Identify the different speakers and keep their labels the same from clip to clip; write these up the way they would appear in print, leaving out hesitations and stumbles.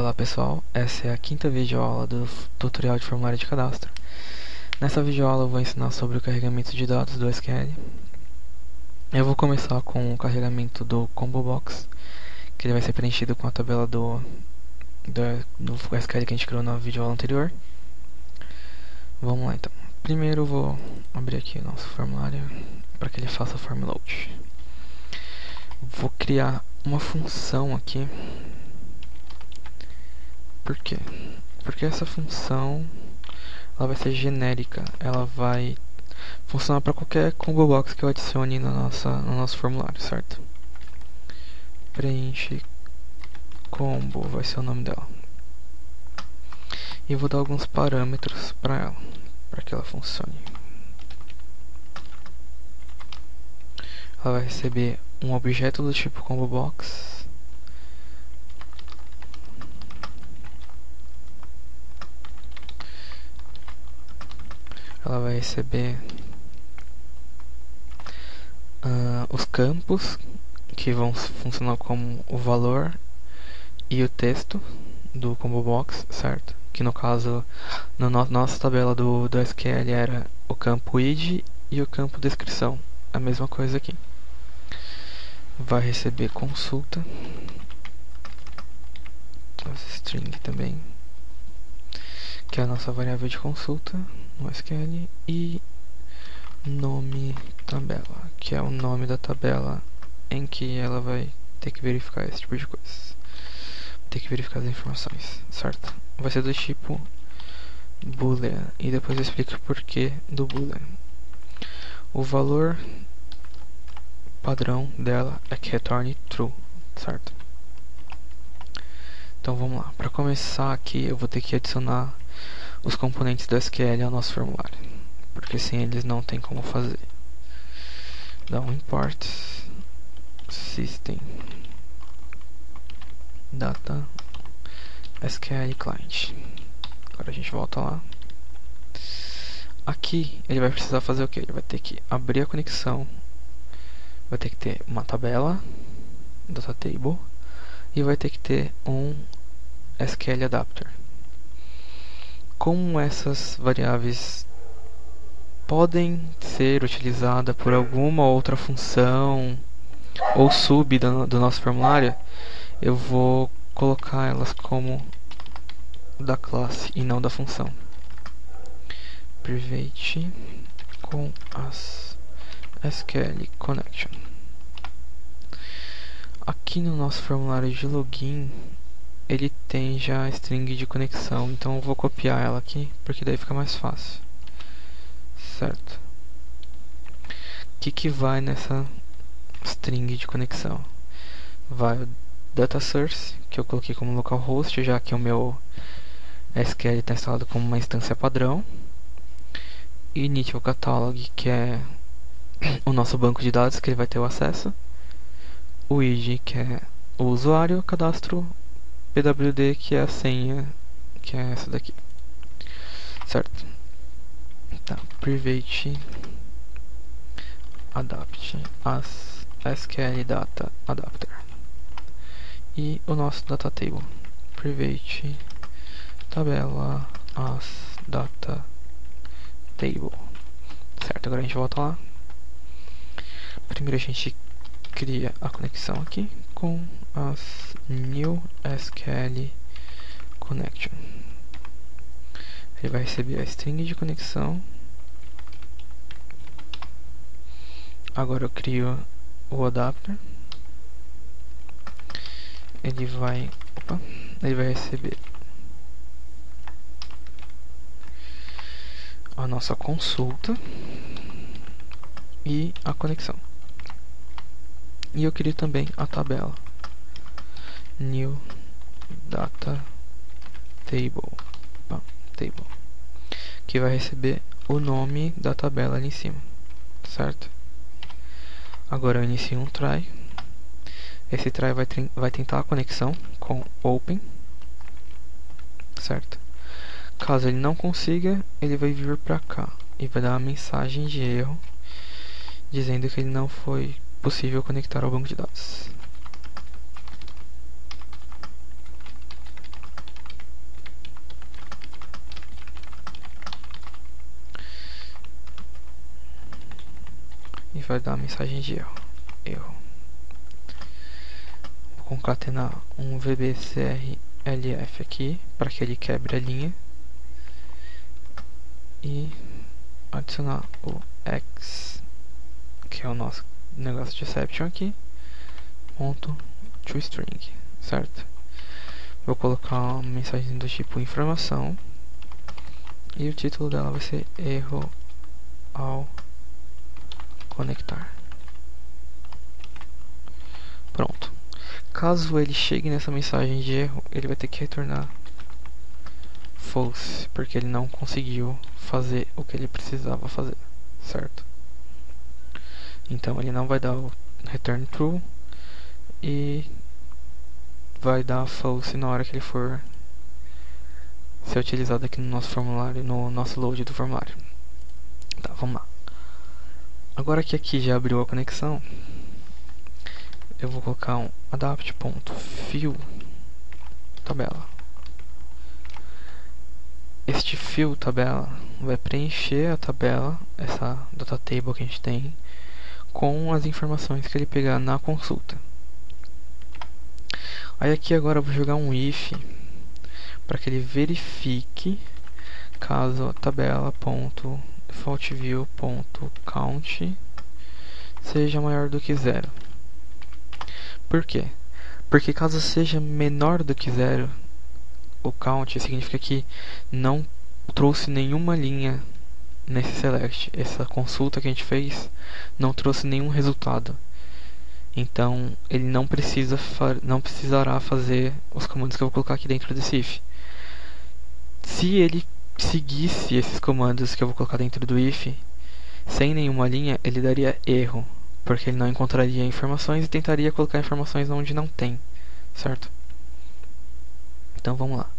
Speaker 1: Olá pessoal, essa é a quinta videoaula do tutorial de formulário de cadastro. Nessa videoaula eu vou ensinar sobre o carregamento de dados do SQL. Eu vou começar com o carregamento do Combo Box, que ele vai ser preenchido com a tabela do SQL que a gente criou na videoaula anterior. Vamos lá então. Primeiro eu vou abrir aqui o nosso formulário para que ele faça o form load. Vou criar uma função aqui. Por quê? Porque essa função ela vai ser genérica, ela vai funcionar para qualquer combo box que eu adicione no nosso formulário, certo? Preenche combo vai ser o nome dela. E vou dar alguns parâmetros para ela, para que ela funcione. Ela vai receber um objeto do tipo combo box. Ela vai receber os campos, que vão funcionar como o valor e o texto do combo box, certo? Que no caso, na nossa tabela do SQL era o campo id e o campo descrição, a mesma coisa aqui. Vai receber consulta, string também, que é a nossa variável de consulta no SQL, e nome tabela, que é o nome da tabela em que ela vai ter que verificar esse tipo de coisa. Ter que verificar as informações, certo? Vai ser do tipo boolean, e depois eu explico o porquê do boolean. O valor padrão dela é que retorne true, certo? Então vamos lá. Para começar aqui eu vou ter que adicionar os componentes do SQL ao nosso formulário, porque sem eles não tem como fazer. Dá um import system data SQL client. Agora a gente volta lá. Aqui ele vai precisar fazer o que? Ele vai ter que abrir a conexão, vai ter que ter uma tabela, data table, e vai ter que ter um SQL adapter. Como essas variáveis podem ser utilizadas por alguma outra função ou sub do nosso formulário, eu vou colocar elas como da classe e não da função. Private com as SQL connection. Aqui no nosso formulário de login ele tem já a string de conexão, então eu vou copiar ela aqui porque daí fica mais fácil, certo? O que vai nessa string de conexão? Vai o data source, que eu coloquei como localhost, já que o meu SQL está instalado como uma instância padrão, initial catalog, que é o nosso banco de dados que ele vai ter o acesso, o id, que é o usuário, cadastro, pwd, que é a senha, que é essa daqui, certo? Tá, private adapt as SQL data adapter, e o nosso data table, private tabela as data table, certo? Agora a gente volta lá. Primeiro a gente cria a conexão aqui com as new SQL connection. Ele vai receber a string de conexão. Agora eu crio o adapter. Ele vai receber a nossa consulta e a conexão. E eu crio também a tabela new data table, que vai receber o nome da tabela ali em cima, certo? Agora eu inicio um try. Esse try vai tentar a conexão com open, certo? Caso ele não consiga, ele vai vir para cá e vai dar uma mensagem de erro dizendo que ele não foi possível conectar ao banco de dados. vai dar a mensagem de erro. Vou concatenar um VBCRLF aqui para que ele quebre a linha e adicionar o X, que é o nosso negócio de exception aqui, ponto toString, certo? Vou colocar uma mensagem do tipo informação e o título dela vai ser erro ao conectar. Pronto. Caso ele chegue nessa mensagem de erro, ele vai ter que retornar false, porque ele não conseguiu fazer o que ele precisava fazer, certo? Então ele não vai dar o return true e vai dar false na hora que ele for ser utilizado aqui no nosso formulário, no nosso load do formulário. Tá, vamos lá. Agora que aqui já abriu a conexão, eu vou colocar um adapt.fill tabela. Este fill tabela vai preencher a tabela, essa data table que a gente tem, com as informações que ele pegar na consulta. Aí aqui agora eu vou jogar um if para que ele verifique caso a tabela.defaultView.count seja maior do que 0. Por quê? Porque caso seja menor do que 0, o count significa que não trouxe nenhuma linha nesse select. Essa consulta que a gente fez não trouxe nenhum resultado. Então ele não precisará fazer os comandos que eu vou colocar aqui dentro desse if. Se ele seguisse esses comandos que eu vou colocar dentro do if sem nenhuma linha, ele daria erro, porque ele não encontraria informações e tentaria colocar informações onde não tem, certo? Então vamos lá.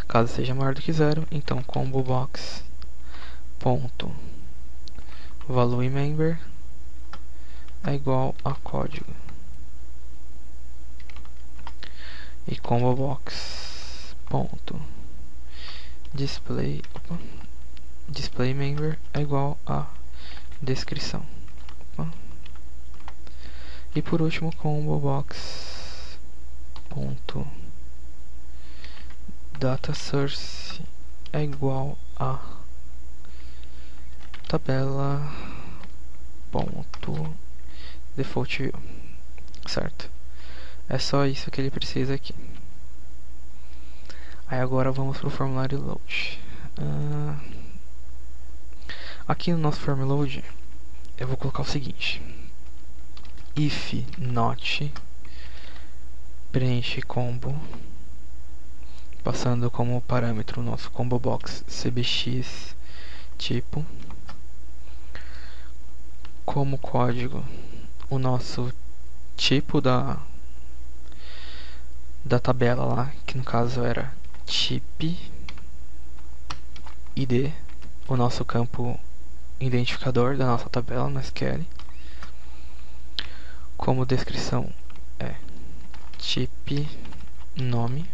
Speaker 1: Caso seja maior do que 0, então combo box ponto value member é igual a código. E combo box ponto display member é igual a descrição. E por último, combo box ponto data source é igual a tabela ponto default view, certo? É só isso que ele precisa aqui. Aí agora vamos para o formulário load. Aqui no nosso form load eu vou colocar o seguinte: if not preenche combo, passando como parâmetro o nosso combo box cbx tipo, como código o nosso tipo da tabela lá, que no caso era type id, o nosso campo identificador da nossa tabela no SQL. Como descrição é type nome.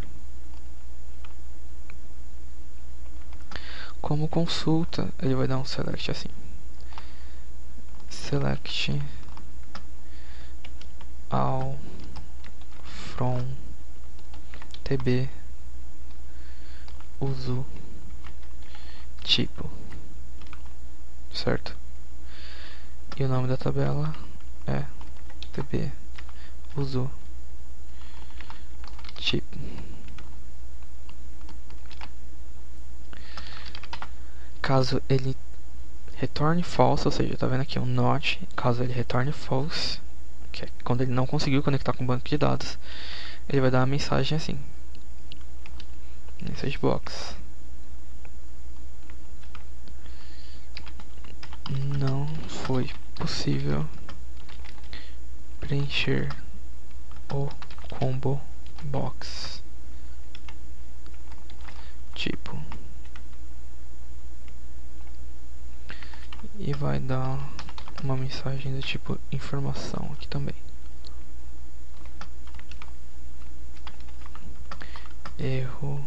Speaker 1: Como consulta, ele vai dar um select assim: select all from tb uso tipo, certo? E o nome da tabela é tb uso tipo. Caso ele retorne false, ou seja, tá vendo aqui um not, caso ele retorne false, que é quando ele não conseguiu conectar com o banco de dados, ele vai dar uma mensagem assim: message box não foi possível preencher o combo box tipo. E vai dar uma mensagem do tipo informação aqui também. Erro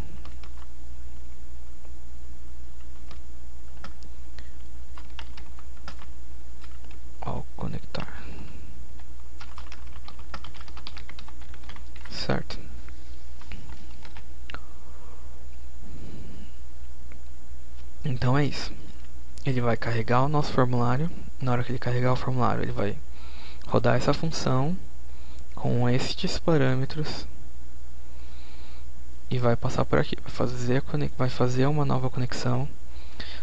Speaker 1: ao conectar. Então é isso. Ele vai carregar o nosso formulário. Na hora que ele carregar o formulário, ele vai rodar essa função com estes parâmetros e vai passar por aqui. Vai fazer uma nova conexão,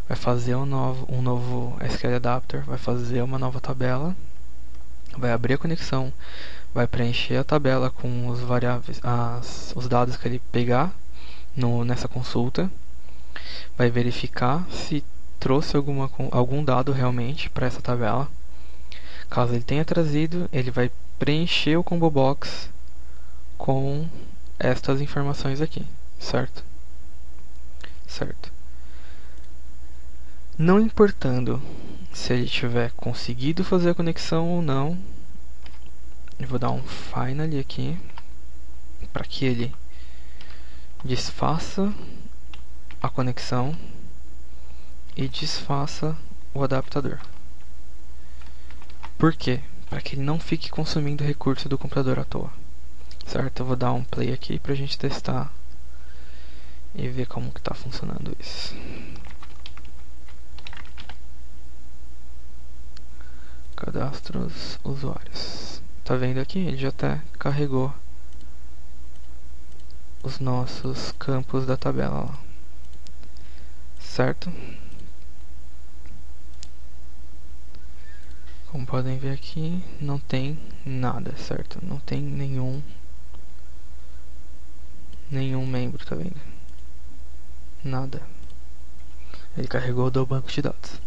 Speaker 1: vai fazer um novo SQL Adapter, vai fazer uma nova tabela, vai abrir a conexão, vai preencher a tabela com os variáveis, os dados que ele pegar nessa consulta, vai verificar se trouxe algum dado realmente para essa tabela. Caso ele tenha trazido, ele vai preencher o combo box com estas informações aqui, certo? Certo. Não importando se ele tiver conseguido fazer a conexão ou não, eu vou dar um finally aqui para que ele desfaça a conexão e desfaça o adaptador. Por quê? Para que ele não fique consumindo recurso do computador à toa. Certo? Eu vou dar um play aqui pra gente testar e ver como que tá funcionando isso. Cadastros usuários. Tá vendo aqui? Ele já até carregou os nossos campos da tabela lá. Certo? Como podem ver aqui, não tem nada, certo? Não tem nenhum membro, tá vendo? Nada. Ele carregou do banco de dados.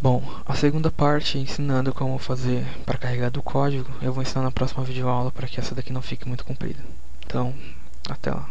Speaker 1: Bom, a segunda parte, ensinando como fazer para carregar do código, eu vou ensinar na próxima videoaula para que essa daqui não fique muito comprida. Então, até lá.